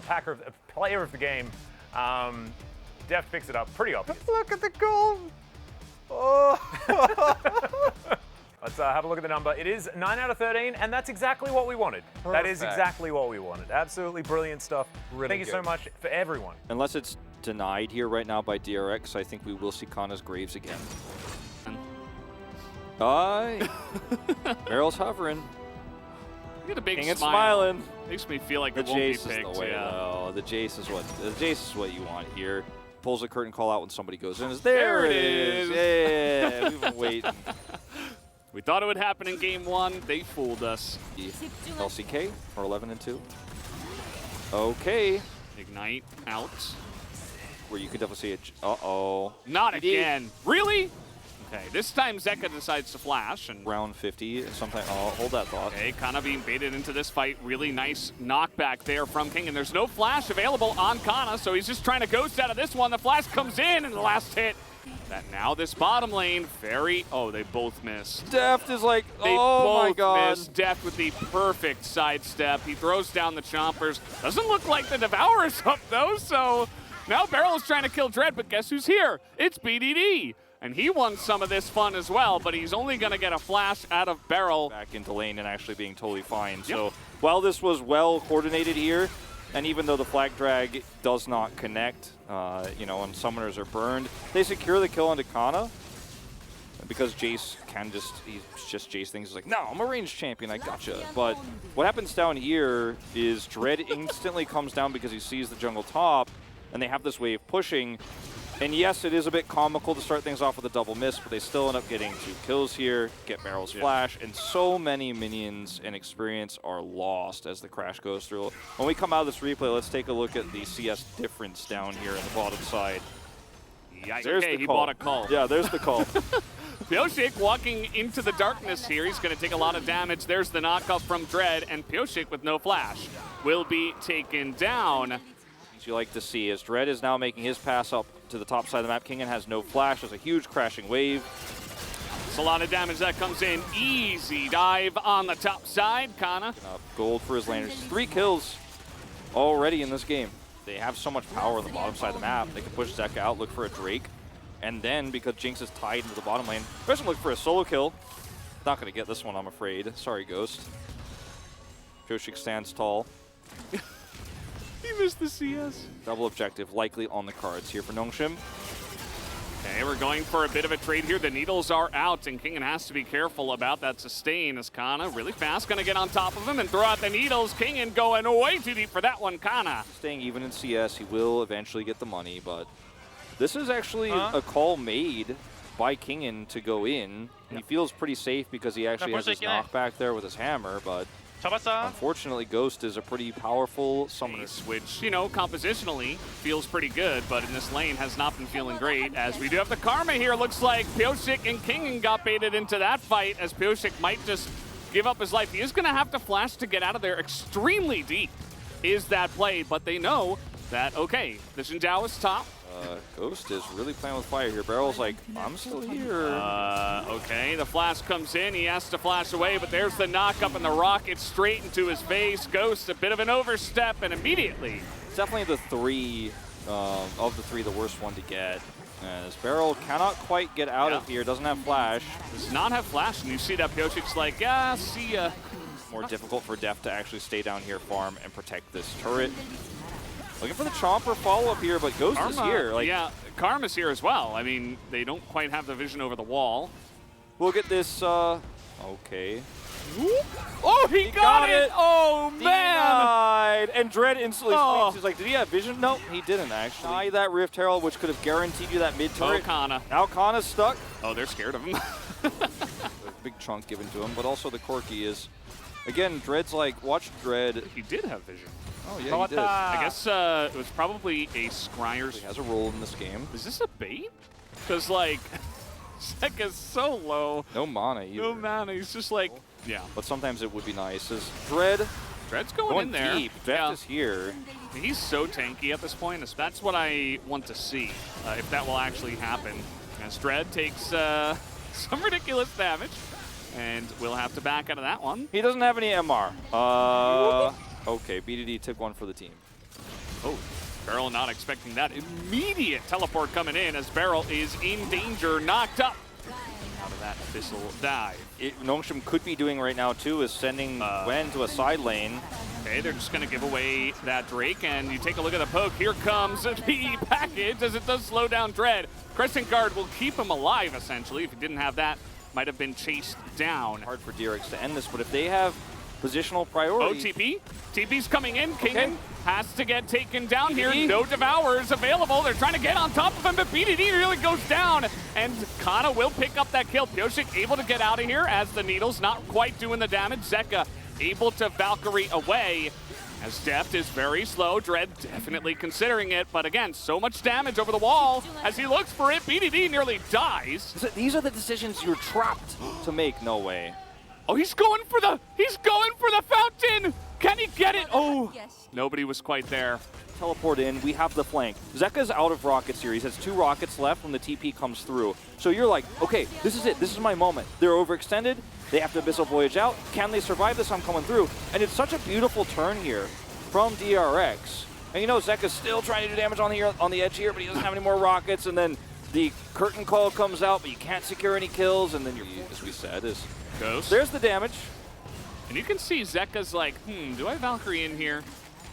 Player of the game. Deft picks it up. Pretty obvious. Look at the goal. Oh. Let's have a look at the number. It is 9 out of 13, and that's exactly what we wanted. Perfect. That is exactly what we wanted. Absolutely brilliant stuff. Really Thank you so good. much for everyone. Unless it's denied here right now by DRX, I think we will see Kana's graves again. Barrel's hovering. You get a big King is smile. smiling. Makes me feel like The it won't be Jace picked. is the way, though. The Jace is what you want here. Pulls the curtain call out when somebody goes in. There it is. Yeah, we've been waiting. We thought it would happen in game 1. They fooled us. LCK or 11-2. Okay. Ignite out. Where you could definitely see it. Uh-oh. Not again. Really? Okay, this time Zeka decides to flash. And Round 50. Sometime. Oh, hold that thought. okay, Kana being baited into this fight. Really nice knockback there from King. And there's no flash available on Kana, so he's just trying to ghost out of this one. The flash comes in, and the last hit. That now this bottom lane, oh, they both miss. Deft is like, They oh my both god. miss. Deft with the perfect sidestep. He throws down the chompers. Doesn't look like the Devourer's up though, so now Beryl is trying to kill Dread, but guess who's here? It's BDD. And he won some of this fun as well, but he's only going to get a flash out of Beryl. Back into lane and actually being totally fine. Yep. So while this was well coordinated here, and even though the flag drag does not connect, you know, and summoners are burned, they secure the kill onto Kana. Because Jace can he's just Jace things. He's like, no, I'm a ranged champion, I gotcha. But what happens down here is Dread instantly comes down because he sees the jungle top, and they have this wave pushing. And yes, it is a bit comical to start things off with a double miss, but they still end up getting 2 kills here, get Barrel's flash, and so many minions and experience are lost as the crash goes through. When we come out of this replay, let's take a look at the CS difference down here in the bottom side. Yikes. There's Okay, the he call. bought a call. Yeah, there's the call. Pioshik walking into the darkness here. He's going to take a lot of damage. There's the knockoff from Dread, and Pioshik with no flash will be taken down. You like to see as Dread is now making his pass up to the top side of the map. Kingen has no flash. There's a huge crashing wave. It's a lot of damage that comes in. Easy dive on the top side. Kana. Gold for his laners. 3 kills already in this game. They have so much power on the bottom side of the map. They can push Zeka out, look for a Drake. And then, because Jinx is tied into the bottom lane, they're going to look for a solo kill. Not going to get this one, I'm afraid. Sorry, Ghost. Pioshik stands tall. He missed the CS. Double objective likely on the cards here for Nongshim. Okay, we're going for a bit of a trade here. The needles are out, and Kingen has to be careful about that sustain as Kana really fast going to get on top of him and throw out the needles. Kingen going way too deep for that one, Kana. Staying even in CS, he will eventually get the money, but this is actually a call made by Kingen to go in. He feels pretty safe because he actually has his knockback there with his hammer, but unfortunately, Ghost is a pretty powerful summoner. Which, you know, compositionally feels pretty good, but in this lane has not been feeling great, as we do have the Karma here. Looks like Pioshik and Kingen got baited into that fight, as Pioshik might just give up his life. He is going to have to flash to get out of there. Extremely deep is that play, but they know that, okay, the Xin Zhao is top. Ghost is really playing with fire here. Barrel's like, I'm still here. Okay, the flash comes in. He has to flash away, but there's the knock up and the rocket straight into his face. Ghost, a bit of an overstep, and immediately. It's definitely the 3, of the 3, the worst one to get. As Barrel cannot quite get out of here, doesn't have flash. Does not have flash, and you see that Pioshik's like, yeah, see ya. More difficult for Deft to actually stay down here, farm, and protect this turret. Looking for the Chomper follow-up here, but Ghost is here. Like, yeah, Karma's here as well. I mean, they don't quite have the vision over the wall. We'll get this, okay. Oh, he got it! Oh, man! Denied. And Dread instantly speaks. He's like, did he have vision? No, he didn't, actually. Deny that Rift Herald, which could have guaranteed you that mid-turret. Oh, Kana. Now Kana's stuck. Oh, they're scared of him. A big chunk given to him, but also the Corki is... Again, Dread's like, watch Dread. He did have vision. Oh, yeah, he did. I guess it was probably a Scryer's. He has a role in this game. Is this a bait? Because, like, Zeka's so low. No mana either. No mana. He's just like, yeah. But sometimes it would be nice. As Dread's going in there. Deep. Deft is here. He's so tanky at this point. That's what I want to see, if that will actually happen. As Dread takes some ridiculous damage, and we'll have to back out of that one. He doesn't have any MR. Okay, BDD took one for the team. Oh, Beryl not expecting that. Immediate teleport coming in as Beryl is in danger, knocked up out of that abyssal dive. Nongshim could be doing right now, too, is sending Gwen to a side lane. Okay, they're just going to give away that Drake, and you take a look at the poke. Here comes the package as it does slow down Dread. Crescent Guard will keep him alive, essentially. If he didn't have that, might have been chased down. Hard for DRX to end this, but if they have positional priority... Oh, TP. TP's coming in. Kingen has to get taken down here. No Devourers available. They're trying to get on top of him, but BDD really goes down, and Kana will pick up that kill. Pyosik able to get out of here as the Needle's not quite doing the damage. Zeka able to Valkyrie away as Deft is very slow. Dread definitely considering it, but again, so much damage over the wall as he looks for it. BDD nearly dies. So these are the decisions you're trapped to make. No way. Oh, he's going for the fountain. Can he get it? Oh, nobody was quite there. Teleport in, we have the flank. Zeka's out of rockets here. He has 2 rockets left when the TP comes through. So you're like, okay, this is it. This is my moment. They're overextended. They have to Abyssal Voyage out. Can they survive this? I'm coming through. And it's such a beautiful turn here from DRX. And you know, Zeka's still trying to do damage on the edge here, but he doesn't have any more rockets. And then the curtain call comes out, but you can't secure any kills. And then, as we said, is Ghost. There's the damage. And you can see Zeka's like, do I Valkyrie in here?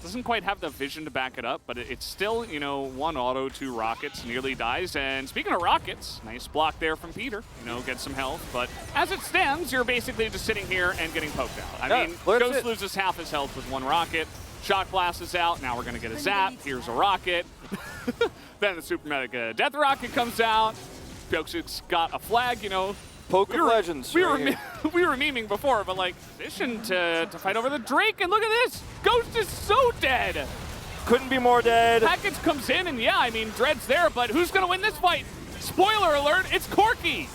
Doesn't quite have the vision to back it up, but it's still, you know, 1 auto, 2 rockets, nearly dies. And speaking of rockets, nice block there from Peter, you know, get some health. But as it stands, you're basically just sitting here and getting poked out. I mean, Ghost loses half his health with 1 rocket. Shock Blast is out. Now we're going to get a zap. Here's a rocket. Then the Super Mega Death Rocket comes out. Pyoksik's got a flag, you know. Poke of Legends. We were memeing before, but like, position to fight over the Drake, and look at this! Ghost is so dead! Couldn't be more dead. Package comes in, and yeah, I mean, Dread's there, but who's gonna win this fight? Spoiler alert, it's Corki!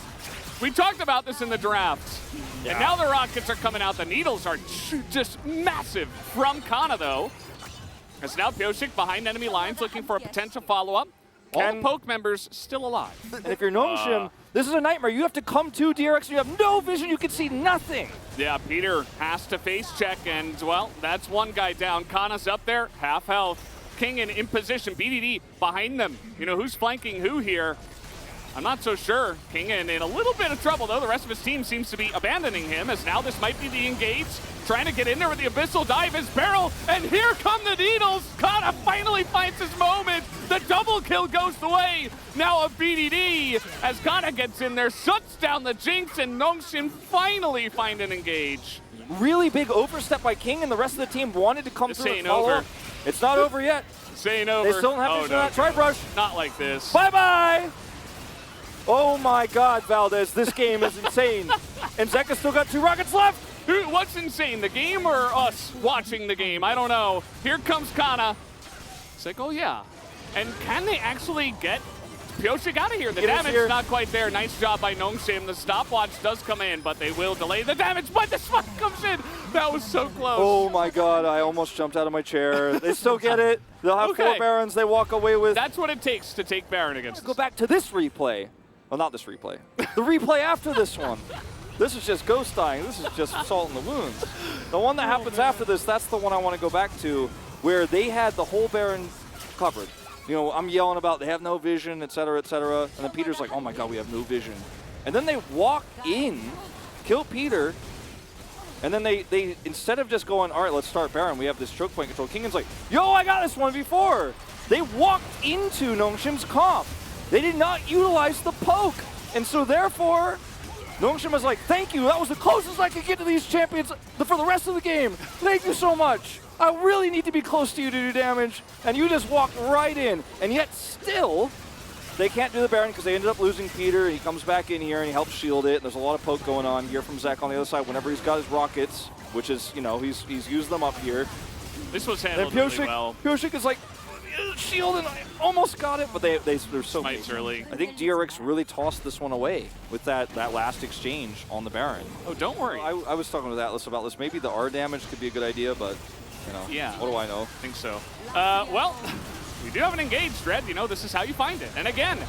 We talked about this in the drafts. Yeah. And now the rockets are coming out. The needles are just massive from Kana, though. As now Pyosik behind enemy lines looking for a potential follow-up. All the poke members still alive. And if you're Nongshim, this is a nightmare. You have to come to DRX and you have no vision. You can see nothing. Yeah, Peter has to face check, and, well, that's 1 guy down. Kana's up there, half health. Kingen in position, BDD behind them. You know, who's flanking who here? I'm not so sure. Kingen in a little bit of trouble, though. The rest of his team seems to be abandoning him, as now this might be the engage. Trying to get in there with the Abyssal Dive is Beryl, and here come the Needles. Kana finally finds his moment. The double kill goes the way. Now a BDD, as Kana gets in there, shuts down the Jinx, and Nongshim finally find an engage. Really big overstep by King, and the rest of the team wanted to come through and follow. It's not over yet. Saying over. They still don't have vision on that Tri-Brush. Not like this. Bye-bye! Oh my God, Valdez, this game is insane. And Zeka still got 2 rockets left. What's insane, the game or us watching the game? I don't know. Here comes Kana. It's like, oh yeah. And can they actually get Pyosik out of here? The damage is not quite there. Nice job by Nongshim. The stopwatch does come in, but they will delay the damage. But the smoke comes in. That was so close. Oh my God, I almost jumped out of my chair. They still get it. They'll have 4 Barons they walk away with. That's what it takes to take Baron against us. Go back to this replay. Well, not this replay. The replay after this one. This is just Ghost dying. This is just salt in the wounds. The one that happens after this, that's the one I want to go back to, where they had the whole Baron covered. You know, I'm yelling about they have no vision, et cetera, and then Peter's like, oh my God, we have no vision. And then they walk in, kill Peter, and then they instead of just going, all right, let's start Baron, we have this choke point control, Kingan's like, yo, I got this one before. They walked into Nongshim's comp. They did not utilize the poke. And so therefore, Nongshim was like, thank you, that was the closest I could get to these champions for the rest of the game. Thank you so much. I really need to be close to you to do damage. And you just walked right in. And yet still, they can't do the Baron because they ended up losing Peter. He comes back in here and he helps shield it. There's a lot of poke going on here from Zach on the other side whenever he's got his rockets, which is, you know, he's used them up here. This was handled really well. Pyosik is like, shield, and I almost got it, but they're so Smites early. I think DRX really tossed this one away with that last exchange on the Baron. Oh, don't worry. I was talking with Atlas about this. Maybe the R damage could be a good idea, but, you know, yeah. What do I know? I think so. Well, we do have an engaged, Dread. You know, this is how you find it. And again,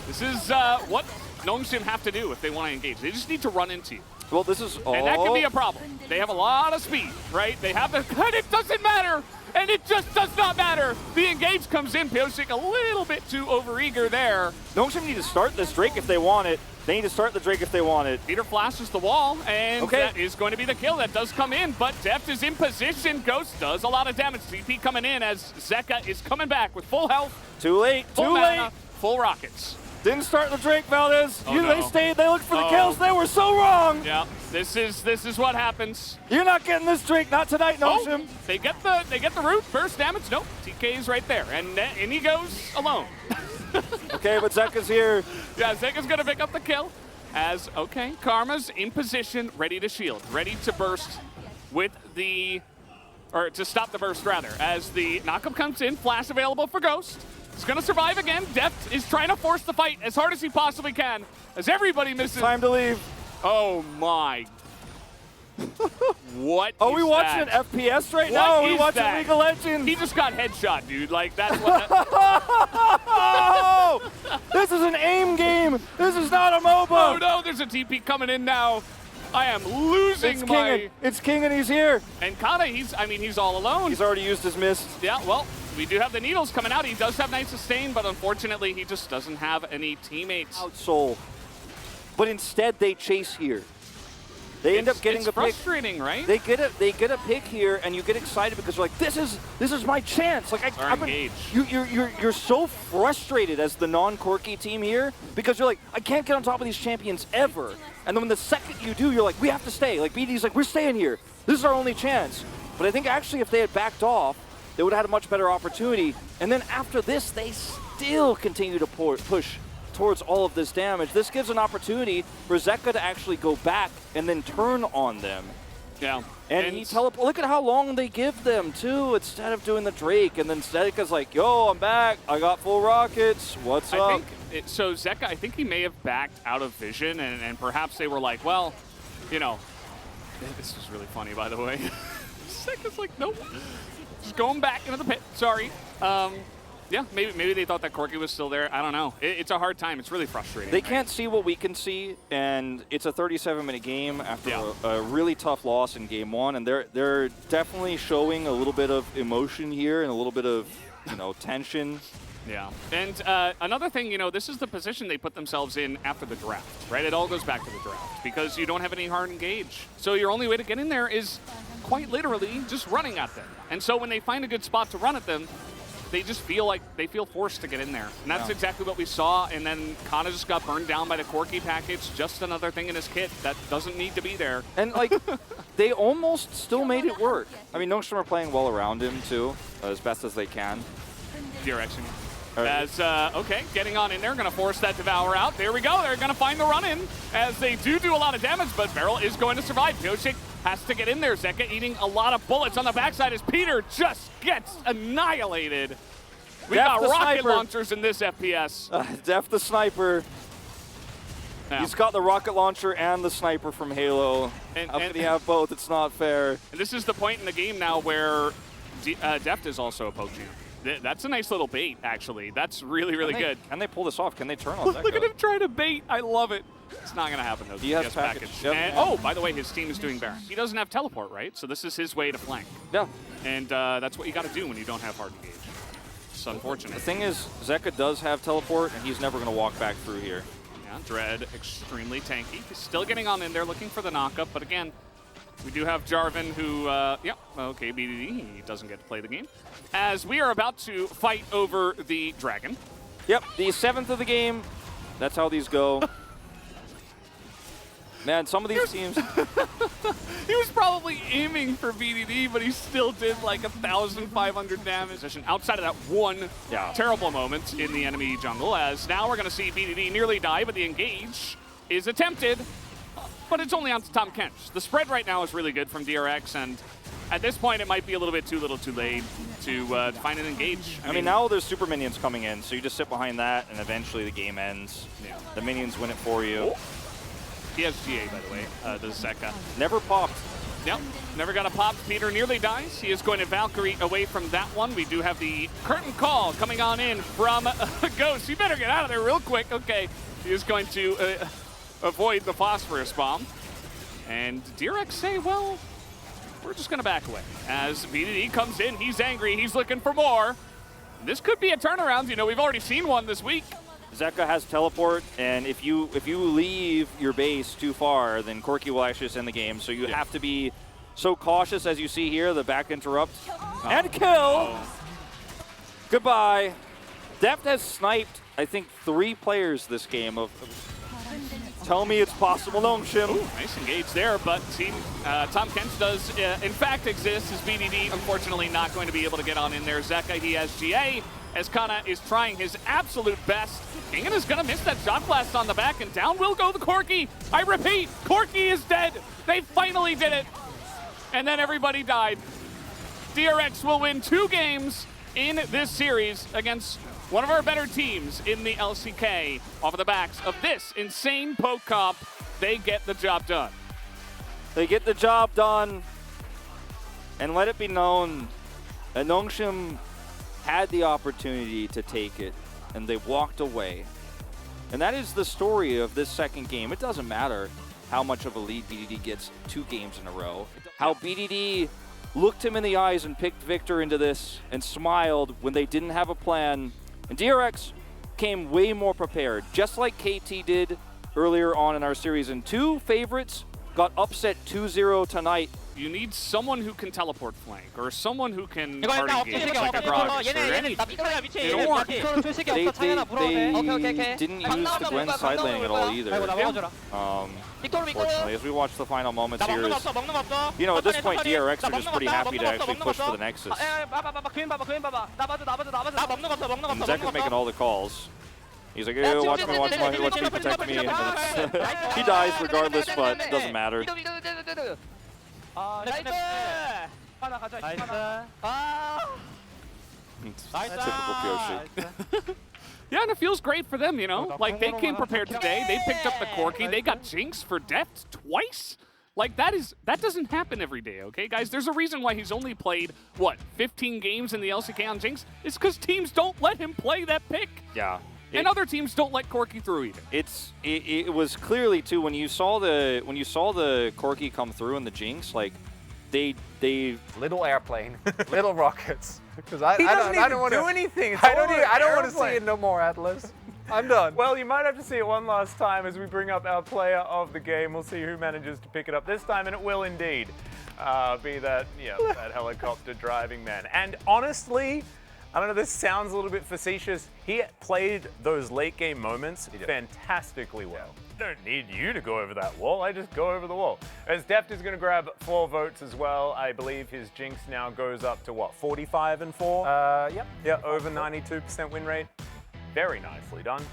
this is what Nongshim have to do if they want to engage. They just need to run into you. Well, this is... And that can be a problem. They have a lot of speed, right? They have the... And it doesn't matter! and it just does not matter. The engage comes in. Pyosik a little bit too overeager there. Noxium need to start this Drake if they want it. They need to start the Drake if they want it. Peter flashes the wall, and okay. That is going to be the kill. That does come in, but Deft is in position. Ghost does a lot of damage. TP coming in as Zeka is coming back with full health. Too late, full too mana, late. Full rockets. Didn't start the Drake, Valdez. Oh, no. They stayed, they looked for the kills. They were so wrong. Yeah, this is what happens. You're not getting this Drake, not tonight, Noxium. Oh, they get the root, burst damage. Nope, TK is right there, and he goes alone. Okay, but Zeka's here. Yeah, Zeka's gonna pick up the kill. As, okay, Karma's in position, ready to shield, ready to burst with the, or to stop the burst rather, as the knockup comes in, flash available for Ghost. He's gonna survive again. Deft is trying to force the fight as hard as he possibly can, as everybody misses. Time to leave. Oh my. What Are we watching an FPS right now? Are we watching League of Legends? He just got headshot, dude. Like, that's what that Oh! This is an aim game. This is not a MOBA. Oh no, there's a TP coming in now. I am losing It's King and he's here. And Kana, he's all alone. He's already used his mist. Yeah, well, we do have the needles coming out. He does have nice sustain, but unfortunately, he just doesn't have any teammates. Out soul. But instead, they chase here. They end up getting the pick. It's frustrating, right? They get a pick here, and you get excited because you're like, this is my chance. Like you're so frustrated as the non-Corki team here because you're like, I can't get on top of these champions ever. And then when the second you do, you're like, we have to stay. Like BD's like, we're staying here. This is our only chance. But I think actually if they had backed off, they would have had a much better opportunity. And then after this, they still continue to push towards all of this damage. This gives an opportunity for Zeka to actually go back and then turn on them. Yeah. And he look at how long they give them, too, instead of doing the Drake. And then Zeka's like, yo, I'm back. I got full rockets. What's up? So Zeka, I think he may have backed out of vision, and perhaps they were like, well, you know, this is really funny, by the way. Zeka's like, nope. Just going back into the pit. Sorry. Yeah, maybe they thought that Corki was still there. I don't know. It's a hard time. It's really frustrating. They can't see what we can see, and it's a 37-minute game after a really tough loss in Game 1, and they're definitely showing a little bit of emotion here and a little bit of tension. Yeah, and another thing, this is the position they put themselves in after the draft, right? It all goes back to the draft because you don't have any hard engage. So your only way to get in there is quite literally just running at them. And so when they find a good spot to run at them, they just feel forced to get in there. And that's exactly what we saw. And then Kana just got burned down by the Corki package. Just another thing in his kit that doesn't need to be there. And they almost still made it work. I mean, Noxium are playing well around him too, as best as they can. DRX. As, okay, getting on in there, gonna force that Devour out. There we go, they're gonna find the run-in, as they do a lot of damage, but Beryl is going to survive. Pyosik has to get in there. Zeka eating a lot of bullets on the backside as Peter just gets annihilated. We got rocket launchers in this FPS. Def the sniper. Yeah. He's got the rocket launcher and the sniper from Halo. How can he have both? It's not fair. And this is the point in the game now where Deft is also a poaching. That's a nice little bait, actually. That's really, really good. Can they pull this off? Can they turn on Zeka? Look at him trying to bait. I love it. It's not going to happen, though. He has package. Yep. And, oh, by the way, his team is doing Baron. He doesn't have teleport, right? So this is his way to flank. Yeah. And that's what you got to do when you don't have hard engage. It's unfortunate. The thing is, Zeka does have teleport, and he's never going to walk back through here. Yeah, Dread, extremely tanky. He's still getting on in there, looking for the knockup. But again, we do have Jarvan who, okay, BDD, he doesn't get to play the game. As we are about to fight over the dragon. Yep, the 7th of the game. That's how these go. Man, some of these teams... He was probably aiming for BDD, but he still did like 1,500 damage. Outside of that one terrible moment in the enemy jungle, as now we're going to see BDD nearly die, but the engage is attempted. But it's only on to Tom Kench. The spread right now is really good from DRX, and at this point it might be a little bit too little too late to find an engage. I mean, now there's super minions coming in, so you just sit behind that, and eventually the game ends. Yeah. The minions win it for you. Oh. He has GA, by the way, the Zeka. Never popped. Yep, never got a pop. Peter nearly dies. He is going to Valkyrie away from that one. We do have the curtain call coming on in from Ghost. You better get out of there real quick. Okay, he is going to avoid the phosphorus bomb. And DRX say, well, we're just going to back away. As BDD comes in, he's angry, he's looking for more. This could be a turnaround. You know, we've already seen one this week. Zeka has teleport, and if you leave your base too far, then Corki will actually just end the game. So you have to be so cautious, as you see here, the back interrupt. And kill! Goodbye. Deft has sniped, I think, 3 players this game of tell me it's possible, Nongshim. Nice engage there, but Team Tom Kent does in fact exist. His BDD, unfortunately, not going to be able to get on in there. Zeka, he has GA, as Kana is trying his absolute best. Kingen is going to miss that shot blast on the back, and down will go the Corki. I repeat, Corki is dead. They finally did it. And then everybody died. DRX will win 2 games in this series against one of our better teams in the LCK. Off of the backs of this insane poke comp, they get the job done. They get the job done, and let it be known that Nongshim had the opportunity to take it, and they walked away. And that is the story of this second game. It doesn't matter how much of a lead BDD gets 2 games in a row. How BDD looked him in the eyes and picked Victor into this and smiled when they didn't have a plan. And DRX came way more prepared, just like KT did earlier on in our series. And 2 favorites got upset 2-0 tonight. You need someone who can teleport flank, or someone who can party game like a Gragas, or anything. It'll work. They didn't use the Gwen side laning at all either. Fortunately, as we watch the final moments here, you know, at this point, DRX are just pretty happy to actually push for the Nexus. And Zeka's making all the calls. He's like, yeah, watch me, protect me. And he dies regardless, but it doesn't matter. Typical Pyoshi. Yeah, and it feels great for them, you know? Like, they came prepared today. They picked up the Corki. They got Jinx for Deft twice. Like, that doesn't happen every day, okay, guys? There's a reason why he's only played, what, 15 games in the LCK on Jinx? It's because teams don't let him play that pick. Yeah. And other teams don't let Corki through either. It was clearly too when you saw the Corki come through in the Jinx, like they Little airplane, little rockets. Because I don't want to do anything. It's I all don't want to see airplane. it no more, Atlas. I'm done. Well, you might have to see it one last time as we bring up our player of the game. We'll see who manages to pick it up this time, and it will indeed be that that helicopter driving man. And honestly, I don't know, this sounds a little bit facetious. He played those late game moments fantastically well. Don't need you to go over that wall, I just go over the wall. As Deft is gonna grab 4 votes as well. I believe his Jinx now goes up to what, 45-4? Yep. Yeah, over 92% win rate. Very nicely done.